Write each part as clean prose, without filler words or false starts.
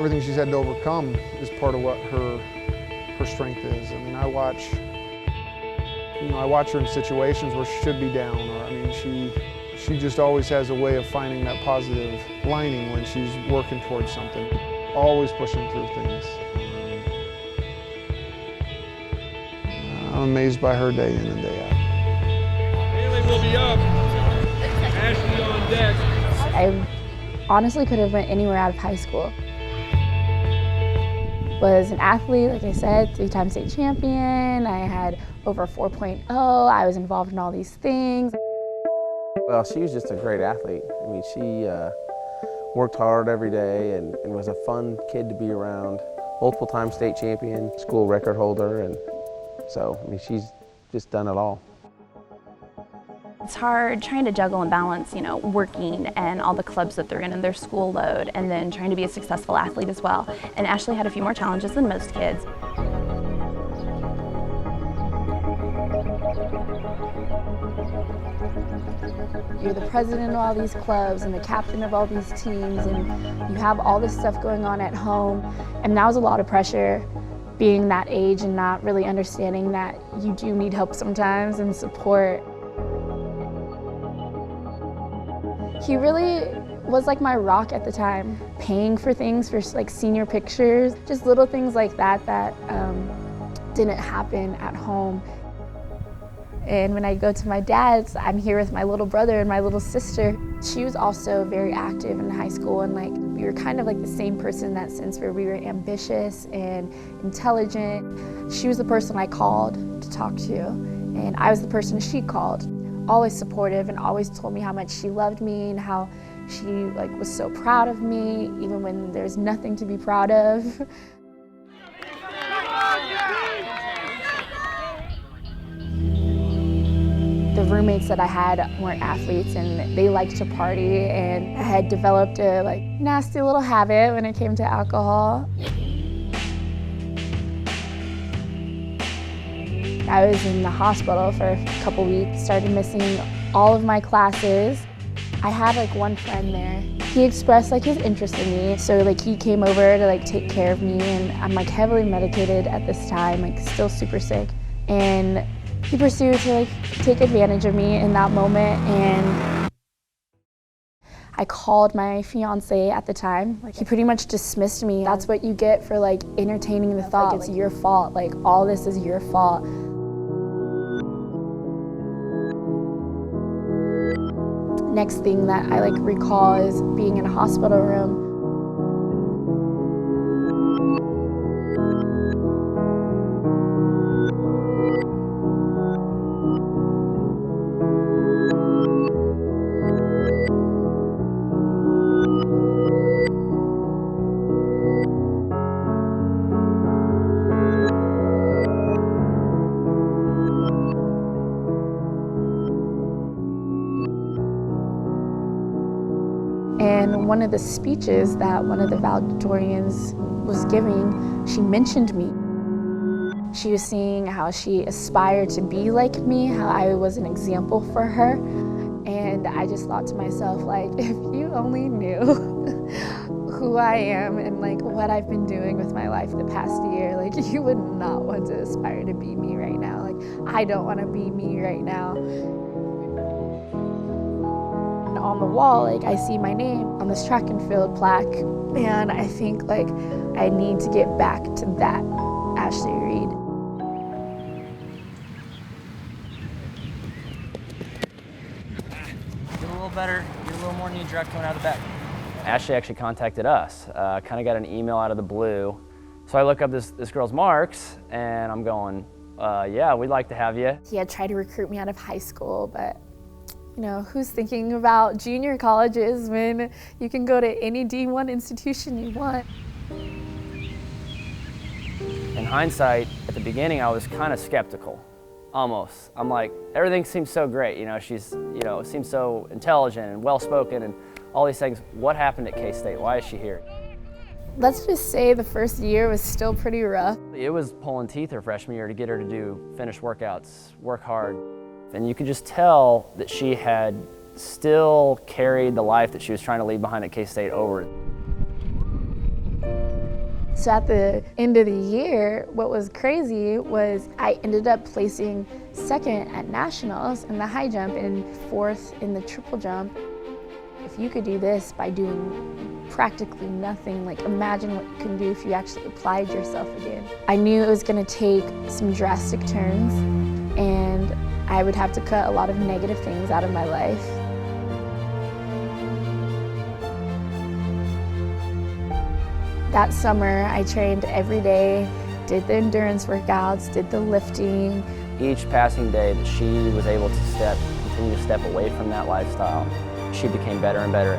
everything she's had to overcome is part of what her strength is. I mean, I watch her in situations where she should be down, or I mean, she just always has a way of finding that positive lining when she's working towards something, always pushing through things. I'm amazed by her day in and day out. Haley will be up. Ashley on deck. I honestly could have went anywhere out of high school. Was an athlete, like I said, 3-time state champion. I had over 4.0. I was involved in all these things. Well, she was just a great athlete. I mean, she worked hard every day and was a fun kid to be around. Multiple-time state champion, school record holder, and so, I mean, she's just done it all. It's hard trying to juggle and balance, working and all the clubs that they're in and their school load, and then trying to be a successful athlete as well. And Ashley had a few more challenges than most kids. You're the president of all these clubs and the captain of all these teams, and you have all this stuff going on at home. And that was a lot of pressure, being that age and not really understanding that you do need help sometimes and support. He really was like my rock at the time, paying for things, for like senior pictures, just little things like that that didn't happen at home. And when I go to my dad's, I'm here with my little brother and my little sister. She was also very active in high school, and like we were kind of like the same person in that sense, where we were ambitious and intelligent. She was the person I called to talk to, and I was the person she called. Always supportive and always told me how much she loved me and how she was so proud of me, even when there's nothing to be proud of. The roommates that I had weren't athletes, and they liked to party, and I had developed a nasty little habit when it came to alcohol. I was in the hospital for a couple weeks, started missing all of my classes. I had one friend there. He expressed his interest in me, so he came over to take care of me, and I'm heavily medicated at this time, still super sick. And he pursued to take advantage of me in that moment, and I called my fiance at the time. He pretty much dismissed me. That's what you get for entertaining the thought, it's your fault, all this is your fault. Next thing that I recall is being in a hospital room. And one of the speeches that one of the valedictorians was giving, she mentioned me. She was saying how she aspired to be like me, how I was an example for her. And I just thought to myself, if you only knew who I am and what I've been doing with my life the past year, you would not want to aspire to be me right now. I don't want to be me right now. On the wall, I see my name on this track and field plaque, and I think I need to get back to that Ashley Reid. Get a little better, get a little more knee drive coming out of the back. Ashley actually contacted us, kind of got an email out of the blue. So I look up this girl's marks, and I'm going, yeah, we'd like to have you. He had tried to recruit me out of high school, but who's thinking about junior colleges when you can go to any D1 institution you want? In hindsight, at the beginning, I was kind of skeptical, almost. I'm everything seems so great. She's, seems so intelligent and well-spoken and all these things. What happened at K-State? Why is she here? Let's just say the first year was still pretty rough. It was pulling teeth her freshman year to get her to finish workouts, work hard. And you could just tell that she had still carried the life that she was trying to leave behind at K-State over. So at the end of the year, what was crazy was I ended up placing second at nationals in the high jump and fourth in the triple jump. If you could do this by doing practically nothing, like imagine what you can do if you actually applied yourself again. I knew it was gonna take some drastic turns and I would have to cut a lot of negative things out of my life. That summer, I trained every day, did the endurance workouts, did the lifting. Each passing day that she was able to continue to step away from that lifestyle, she became better and better.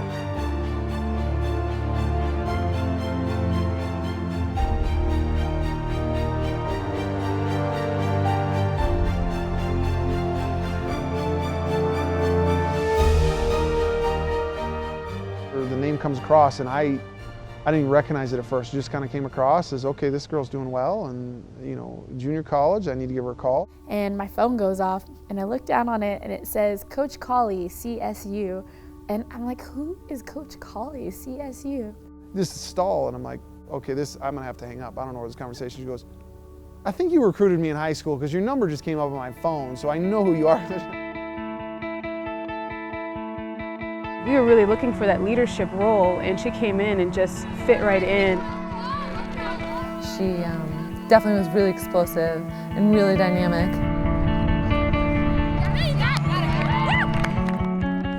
The name comes across and I didn't even recognize it at first. It just kind of came across as, okay, this girl's doing well and, you know, junior college, I need to give her a call. And my phone goes off and I look down on it and it says, Coach Colley, CSU. And I'm like, who is Coach Colley, CSU? This is stall and I'm like, okay, I'm gonna have to hang up. I don't know where this conversation goes. I think you recruited me in high school because your number just came up on my phone, so I know who you are. We were really looking for that leadership role, and she came in and just fit right in. She definitely was really explosive and really dynamic.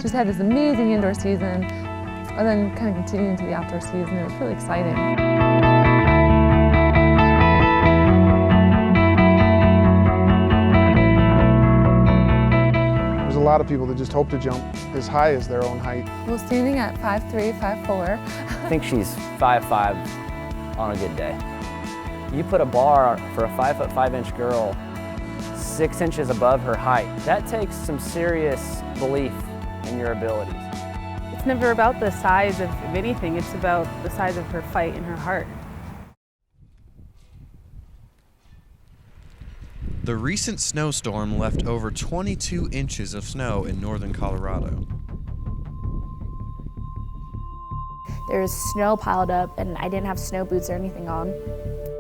Just had this amazing indoor season, and then kind of continued into the outdoor season. It was really exciting. There's a lot of people that just hope to jump as high as their own height. Well, standing at 5'3", 5'4". I think she's 5'5" on a good day. You put a bar for a 5'5" girl 6 inches above her height. That takes some serious belief in your abilities. It's never about the size of anything, it's about the size of her fight and her heart. The recent snowstorm left over 22 inches of snow in northern Colorado. There was snow piled up and I didn't have snow boots or anything on.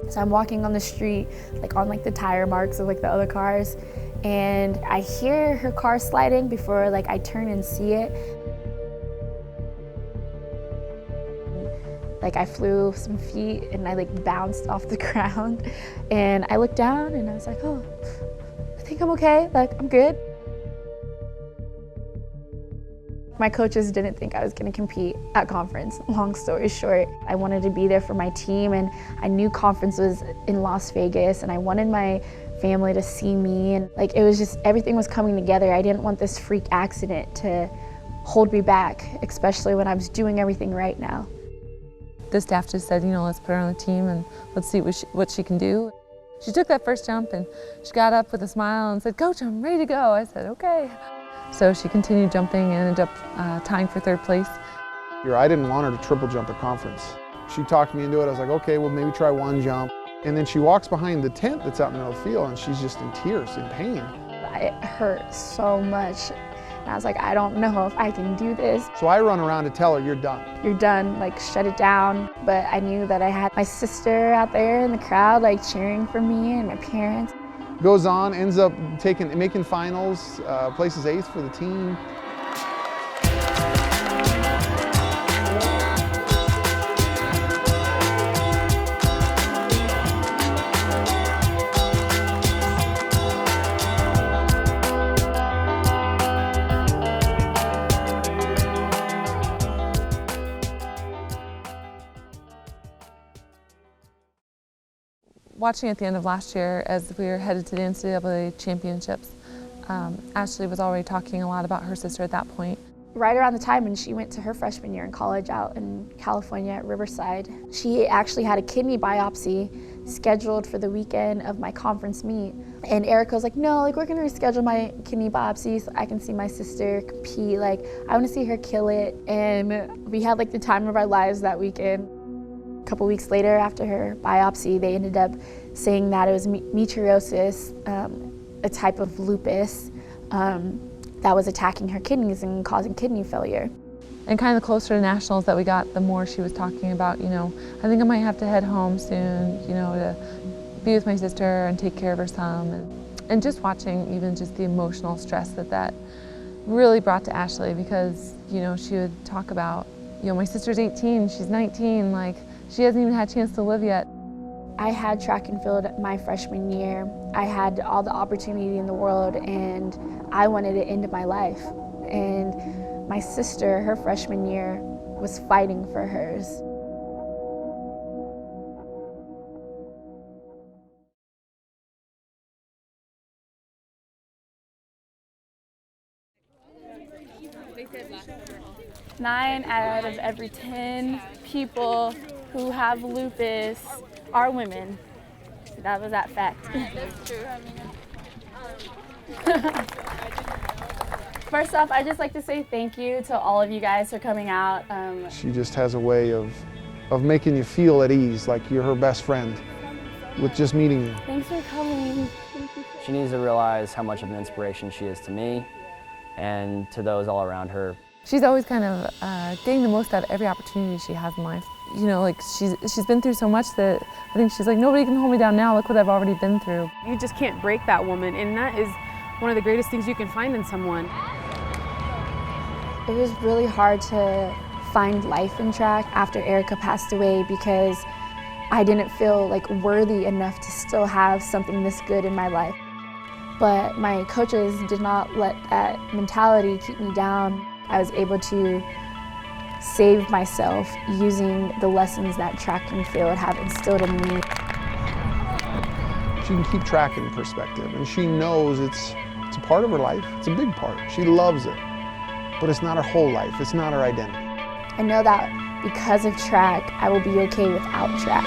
So I'm walking on the street, like on like the tire marks of like the other cars, and I hear her car sliding before like I turn and see it. Like I flew some feet and I like bounced off the ground, and I looked down and I was like, oh, I think I'm okay, like I'm good. My coaches didn't think I was going to compete at conference. Long story short, I wanted to be there for my team, and I knew conference was in Las Vegas, and I wanted my family to see me, and like it was just, everything was coming together. I didn't want this freak accident to hold me back, especially when I was doing everything right now. The staff just said, you know, let's put her on the team and let's see what she can do. She took that first jump and she got up with a smile and said, Coach, I'm ready to go. I said, okay. So she continued jumping and ended up tying for third place. I didn't want her to triple jump at conference. She talked me into it. I was like, okay, well maybe try one jump. And then she walks behind the tent that's out in the middle of the field and she's just in tears, in pain. It hurt so much. And I was like, I don't know if I can do this. So I run around to tell her, you're done. You're done, like shut it down. But I knew that I had my sister out there in the crowd, like cheering for me, and my parents. Goes on, ends up making finals, places 8th for the team. Watching at the end of last year as we were headed to the NCAA championships, Ashley was already talking a lot about her sister at that point. Right around the time when she went to her freshman year in college out in California at Riverside, she actually had a kidney biopsy scheduled for the weekend of my conference meet. And Erica was like, no, like we're gonna reschedule my kidney biopsy so I can see my sister compete. Like I wanna see her kill it. And we had like the time of our lives that weekend. A couple weeks later after her biopsy, they ended up saying that it was meteorosis, a type of lupus that was attacking her kidneys and causing kidney failure. And kind of the closer to nationals that we got, the more she was talking about, you know, I think I might have to head home soon, you know, to be with my sister and take care of her some. And just watching even just the emotional stress that really brought to Ashley, because, you know, she would talk about, you know, my sister's 18, she's 19, like, she hasn't even had a chance to live yet. I had track and field my freshman year. I had all the opportunity in the world, and I wanted it into my life. And my sister, her freshman year, was fighting for hers. Nine out of every 10 people who have lupus are women. So that was that fact. That's true. First off, I'd just like to say thank you to all of you guys for coming out. She just has a way of making you feel at ease, like you're her best friend, with just meeting you. Thanks for coming. She needs to realize how much of an inspiration she is to me and to those all around her. She's always kind of getting the most out of every opportunity she has in life. You know, like she's been through so much that I think she's like, nobody can hold me down now, look what I've already been through. You just can't break that woman, and that is one of the greatest things you can find in someone. It was really hard to find life in track after Erica passed away, because I didn't feel like worthy enough to still have something this good in my life. But my coaches did not let that mentality keep me down. I was able to save myself using the lessons that track and field have instilled in me. She can keep track in perspective, and she knows it's a part of her life. It's a big part. She loves it, but it's not her whole life. It's not her identity. I know that because of track, I will be okay without track.